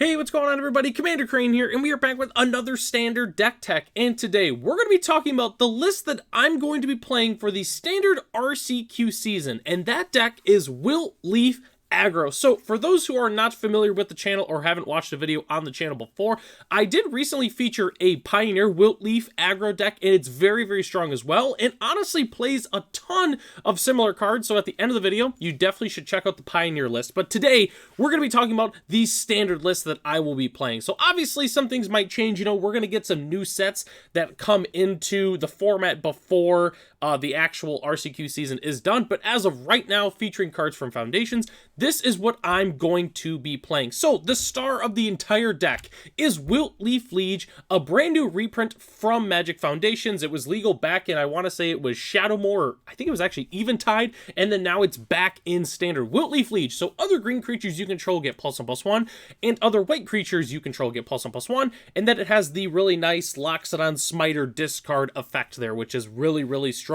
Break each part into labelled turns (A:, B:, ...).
A: Hey, what's going on everybody? Commander Crane here, and we are back with another standard deck tech, and today we're going to be talking about the list that I'm going to be playing for the standard RCQ season, and that deck is Wilt-Leaf Aggro. So for those who are not familiar with the channel or haven't watched a video on the channel before, I did recently feature a Pioneer Wilt-Leaf Aggro deck, and it's very, very strong as well, and honestly plays a ton of similar cards. So at the end of the video, you definitely should check out the Pioneer list. But today, we're going to be talking about the standard list that I will be playing. So obviously, some things might change. You know, we're going to get some new sets that come into the format before the actual RCQ season is done. But as of right now, featuring cards from Foundations, this is what I'm going to be playing. So the star of the entire deck is Wilt-Leaf Liege, a brand new reprint from Magic Foundations. It was legal back in, I want to say it was Shadowmoor, or I think it was actually Eventide, and then now it's back in standard. Wilt-Leaf Liege, so other green creatures you control get +1/+1, and other white creatures you control get +1/+1, and then it has the really nice Loxodon Smiter discard effect there, which is really, really strong.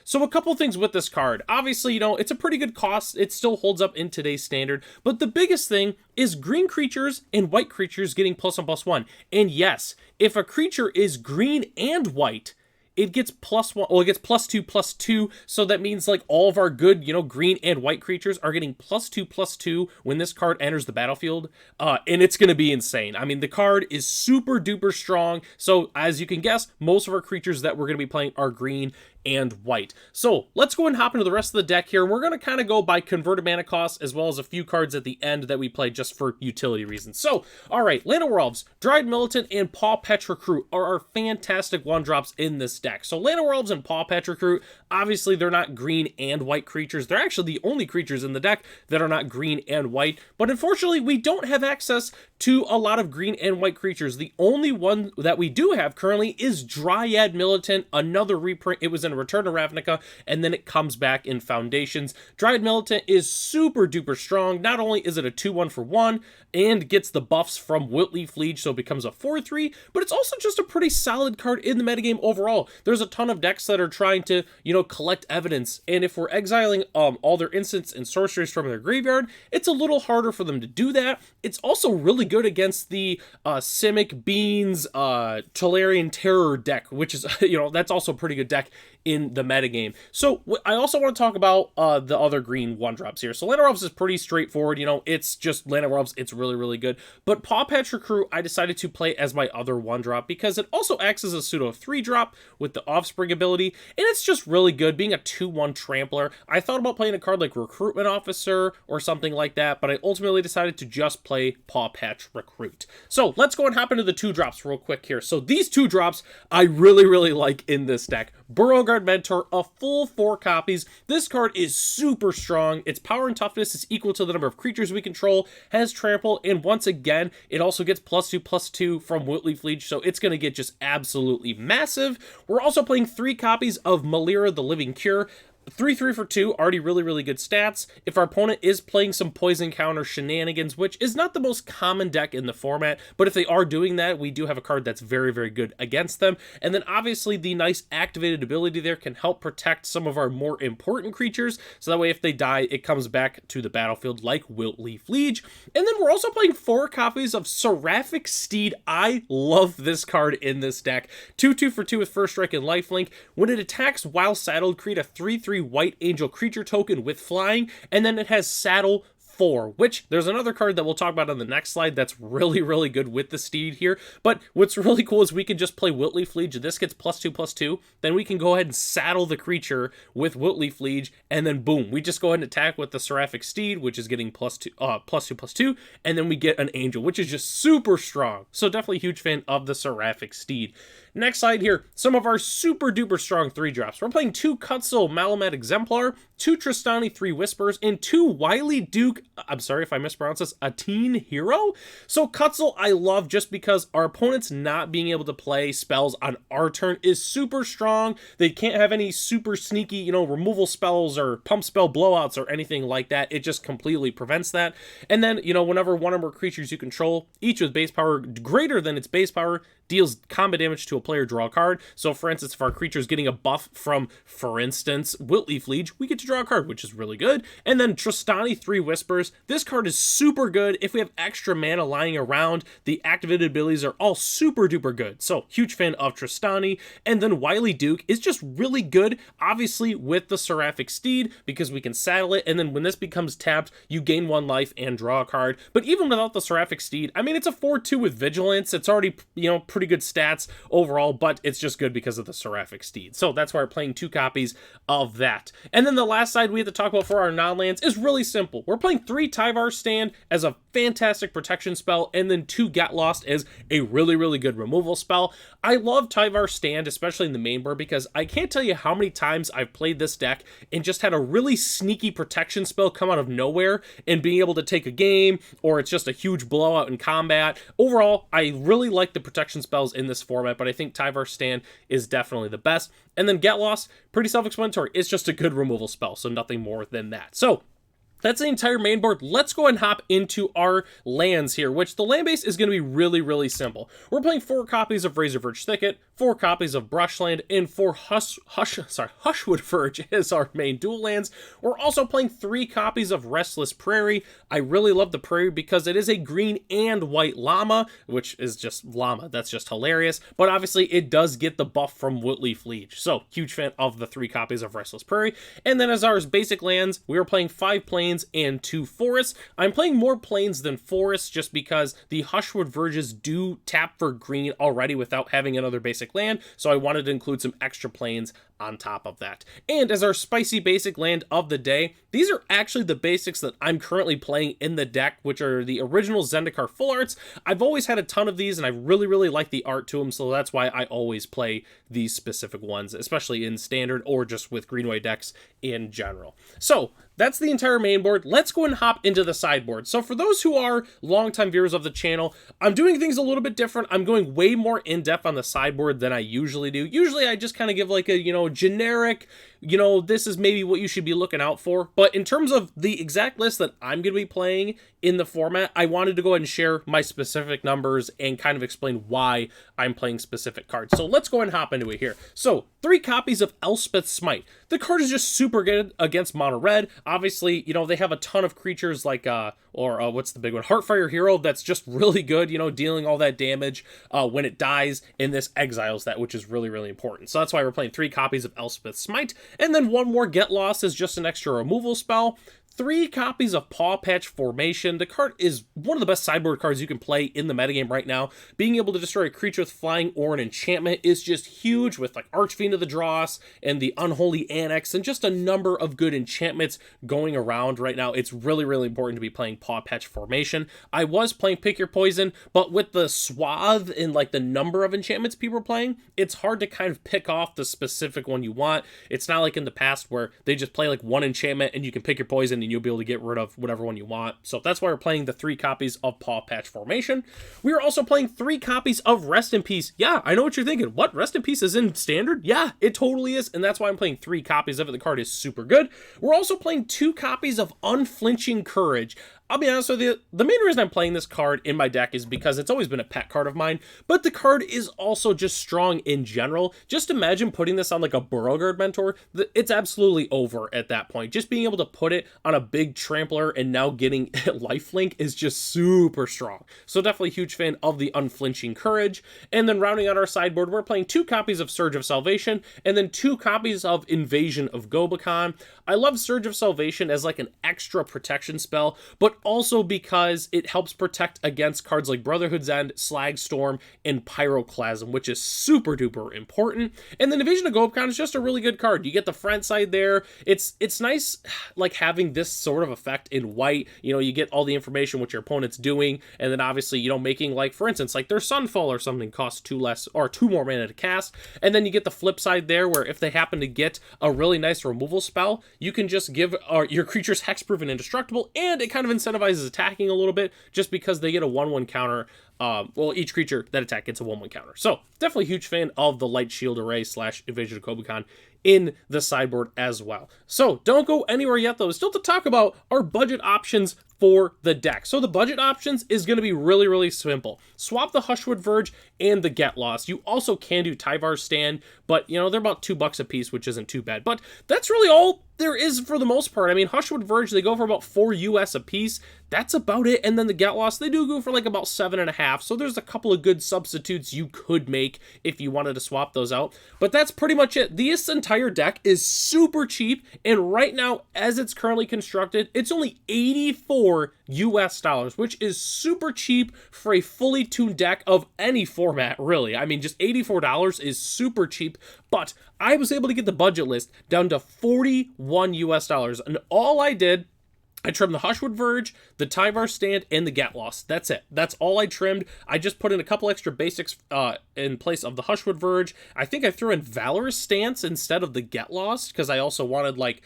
A: So a couple things with this card. Obviously, you know, it's a pretty good cost. It still holds up in today's standard, but the biggest thing is green creatures and white creatures getting +1/+1. And yes, if a creature is green and white, it gets +1, well, it gets +2/+2, so that means like all of our good, you know, green and white creatures are getting +2/+2 when this card enters the battlefield, and it's going to be insane. I mean, the card is super duper strong, so as you can guess, most of our creatures that we're going to be playing are green and white. So let's go and hop into the rest of the deck here. We're going to kind of go by converted mana cost as well as a few cards at the end that we play just for utility reasons. So, all right, Land of Werewolves, Dryad Militant, and Paw Pet Recruit are our fantastic one-drops in this deck. So Land of Werewolves and Paw Pet Recruit, obviously they're not green and white creatures. They're actually the only creatures in the deck that are not green and white, but unfortunately we don't have access to a lot of green and white creatures. The only one that we do have currently is Dryad Militant, another reprint. It was in Return to Ravnica, and then it comes back in Foundations. Dryad Militant is super duper strong. Not only is it a 2/1 for 1 and gets the buffs from Wilt-Leaf Liege, so it becomes a 4/3, but it's also just a pretty solid card in the metagame overall. There's a ton of decks that are trying to, you know, collect evidence, and if we're exiling all their instants and sorceries from their graveyard, it's a little harder for them to do that. It's also really good against the Simic Beans Tolarian Terror deck, which is, you know, that's also a pretty good deck in the metagame. So I also want to talk about the other green one-drops here. So Land of Werewolves is pretty straightforward. You know, it's just Land of Werewolves. It's really, really good. But Paw Pet Recruit, I decided to play as my other one-drop because it also acts as a pseudo 3-drop with the Offspring ability, and it's just really good being a 2/1 trampler. I thought about playing a card like Recruitment Officer or something like that, but I ultimately decided to just play Paw Pet Recruit. So let's go and hop into the 2-drops real quick here. So these 2-drops I really, really like in this deck. Beauregard Mentor, a full 4 copies. This card is super strong. Its power and toughness is equal to the number of creatures we control, has trample, and once again, it also gets +2/+2 from Wilt-Leaf Liege, so it's going to get just absolutely massive. We're also playing 3 copies of Malira the Living Cure. 3/3 for 2, already really, really good stats. If our opponent is playing some poison counter shenanigans, which is not the most common deck in the format, but if they are doing that, we do have a card that's very, very good against them. And then obviously the nice activated ability there can help protect some of our more important creatures, so that way if they die, it comes back to the battlefield like Wilt-Leaf Liege. And then we're also playing 4 copies of Seraphic Steed. I love this card in this deck. 2/2 for 2 with First Strike and Lifelink. When it attacks while saddled, create a 3/3 white angel creature token with flying, and then it has saddle 4, which there's another card that we'll talk about on the next slide that's really, really good with the steed here. But what's really cool is we can just play Wilt-Leaf Liege. This gets +2/+2. Then we can go ahead and saddle the creature with Wilt-Leaf Liege, and then boom, we just go ahead and attack with the Seraphic Steed, which is getting +2/+2, and then we get an angel, which is just super strong. So definitely a huge fan of the Seraphic Steed. Next slide here, some of our super duper strong 3-drops. We're playing 2 Cutzel Malamet Exemplar, 2 Tristani 3 Whispers, and 2 Wily Duke, I'm sorry if I mispronounce this, a Teen Hero? So Cutzel I love just because our opponents not being able to play spells on our turn is super strong. They can't have any super sneaky, you know, removal spells or pump spell blowouts or anything like that. It just completely prevents that. And then, you know, whenever one or more creatures you control, each with base power greater than its base power, deals combat damage to individual player draw a card. So for instance, if our creature is getting a buff from, for instance, Wilt-Leaf Liege, we get to draw a card, which is really good. And then Trostani, 3 Whispers. This card is super good. If we have extra mana lying around, the activated abilities are all super duper good. So huge fan of Trostani. And then Wily Duke is just really good, obviously with the Seraphic Steed, because we can saddle it, and then when this becomes tapped, you gain 1 life and draw a card. But even without the Seraphic Steed, I mean, it's a 4/2 with Vigilance. It's already, pretty good stats overall, but it's just good because of the Seraphic Steed. So that's why we're playing 2 copies of that. And then the last side we have to talk about for our non-lands is really simple. We're playing 3 Tyvar Stand as a fantastic protection spell, and then 2 Get Lost as a really, really good removal spell. I love Tyvar Stand, especially in the main board, because I can't tell you how many times I've played this deck and just had a really sneaky protection spell come out of nowhere and being able to take a game, or it's just a huge blowout in combat. Overall, I really like the protection spells in this format, but I think Tyvar Stand is definitely the best. And then Get Lost, pretty self-explanatory. It's just a good removal spell, so nothing more than that. So that's the entire main board. Let's go and hop into our lands here, which the land base is going to be really, really simple. We're playing 4 copies of Razorverge Thicket, 4 copies of Brushland, and 4 Hushwood Verge is our main dual lands. We're also playing 3 copies of Restless Prairie. I really love the Prairie because it is a green and white llama, which is just llama. That's just hilarious. But obviously, it does get the buff from Wilt-Leaf Liege. So, huge fan of the 3 copies of Restless Prairie. And then as our basic lands, we are playing 5 plains and 2 forests. I'm playing more plains than forests just because the Hushwood Verges do tap for green already without having another basic land, so I wanted to include some extra plains on top of that. And as our spicy basic land of the day, these are actually the basics that I'm currently playing in the deck, which are the original Zendikar full arts. I've always had a ton of these, and I really, really like the art to them, so that's why I always play these specific ones, especially in standard or just with green-white decks in general. So that's the entire main board. Let's go and hop into the sideboard. So for those who are longtime viewers of the channel, I'm doing things a little bit different. I'm going way more in-depth on the sideboard than I usually do. Usually I just kind of give like a, generic, this is maybe what you should be looking out for. But in terms of the exact list that I'm going to be playing in the format, I wanted to go ahead and share my specific numbers and kind of explain why I'm playing specific cards. So let's go ahead and hop into it here. So 3 copies of Elspeth's Smite. The card is just super good against mono red. Obviously, they have a ton of creatures like, what's the big one? Heartfire Hero, that's just really good, dealing all that damage when it dies, and this exiles that, which is really, really important. So that's why we're playing 3 copies of Elspeth's Smite, and then 1 more Get Lost is just an extra removal spell. 3 copies of Paw Patch Formation. The card is one of the best sideboard cards you can play in the metagame right now. Being able to destroy a creature with flying or an enchantment is just huge, with like Archfiend of the Dross and the Unholy Annex and just a number of good enchantments going around right now. It's really, really important to be playing Paw Patch Formation. I was playing Pick Your Poison, but with the swath and like the number of enchantments people are playing, it's hard to kind of pick off the specific one you want. It's not like in the past where they just play like 1 enchantment and you can pick your poison and you'll be able to get rid of whatever one you want. So that's why we're playing the 3 copies of Paw Patch Formation. We are also playing 3 copies of Rest in Peace. Yeah, I know what you're thinking. What? Rest in Peace is in standard? Yeah, it totally is, and that's why I'm playing 3 copies of it. The card is super good. We're also playing 2 copies of Unflinching Courage. I'll be honest with you, the main reason I'm playing this card in my deck is because it's always been a pet card of mine, but the card is also just strong in general. Just imagine putting this on like a Burrowguard Mentor. It's absolutely over at that point. Just being able to put it on a big trampler and now getting lifelink is just super strong. So definitely a huge fan of the Unflinching Courage. And then rounding out our sideboard, we're playing 2 copies of Surge of Salvation and then 2 copies of Invasion of Gobakhan. I love Surge of Salvation as like an extra protection spell, but also because it helps protect against cards like Brotherhood's End, Slagstorm, and Pyroclasm, which is super duper important. And then Invasion of Gobakhan is just a really good card. You get the front side there. It's nice like having this sort of effect in white. You get all the information what your opponent's doing, and then obviously, making like, for instance, like their Sunfall or something costs 2 less or 2 more mana to cast. And then you get the flip side there where if they happen to get a really nice removal spell, you can just give your creatures hexproof and indestructible, and it kind of incentivizes attacking a little bit just because they get a 1/1 counter well, each creature that attack gets a 1/1 counter. So definitely huge fan of the Light Shield Array / Invasion of Kobukon in the sideboard as well. So don't go anywhere yet, though. Still to talk about our budget options for the deck. So the budget options is going to be really, really simple. Swap the Hushwood Verge and the Get Lost. You also can do Tyvar's Stand, but, you know, they're about $2 a piece, which isn't too bad. But that's really all there is for the most part. I mean, Hushwood Verge, they go for about $4 US a piece. That's about it. And then the Get Lost, they do go for like about 7.5. So there's a couple of good substitutes you could make if you wanted to swap those out. But that's pretty much it. This entire deck is super cheap. And right now, as it's currently constructed, it's only $84 US, which is super cheap for a fully tuned deck of any format, really. I mean, just $84 is super cheap, but I was able to get the budget list down to $41 US, and all I did, I trimmed the Hushwood Verge, the Tyvar Stand, and the Get Lost. That's it. That's all I trimmed. I just put in a couple extra basics in place of the Hushwood Verge. I think I threw in Valorous Stance instead of the Get Lost, because I also wanted, like,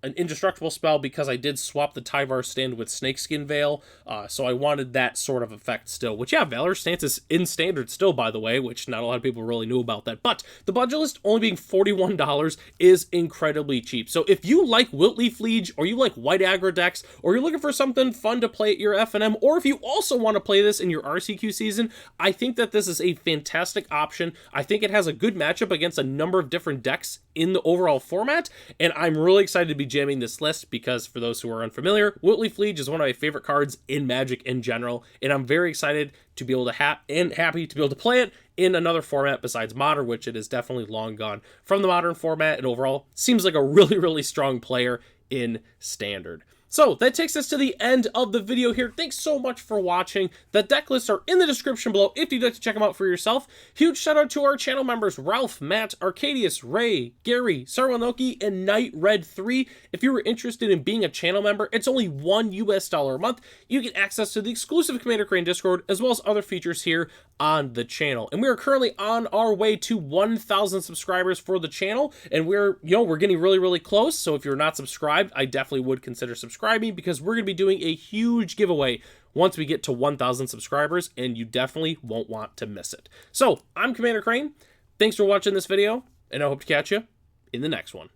A: an indestructible spell because I did swap the Tyvar Stand with Snakeskin Veil, so I wanted that sort of effect still, which, yeah, Valor Stance is in Standard still, by the way, which not a lot of people really knew about that, but the budget list only being $41 is incredibly cheap. So if you like Wilt-Leaf Liege, or you like white aggro decks, or you're looking for something fun to play at your FNM, or if you also want to play this in your RCQ season, I think that this is a fantastic option. I think it has a good matchup against a number of different decks in the overall format, and I'm really excited to be jamming this list because, for those who are unfamiliar, Wilt-Leaf Liege is one of my favorite cards in Magic in general, and I'm very excited to be able to happy to be able to play it in another format besides Modern, which it is definitely long gone from the Modern format, and overall seems like a really, really strong player in Standard. So that takes us to the end of the video here. Thanks so much for watching. The deck lists are in the description below if you'd like to check them out for yourself. Huge shout out to our channel members, Ralph, Matt, Arcadius, Ray, Gary, Sarwanoki, and Night Red 3. If you were interested in being a channel member, it's only $1 US a month. You get access to the exclusive Commander Crane Discord, as well as other features here on the channel. And we are currently on our way to 1,000 subscribers for the channel, and we're getting really, really close. So if you're not subscribed, I definitely would consider subscribing, because we're going to be doing a huge giveaway once we get to 1,000 subscribers, and you definitely won't want to miss it. So I'm Commander Crane. Thanks for watching this video, and I hope to catch you in the next one.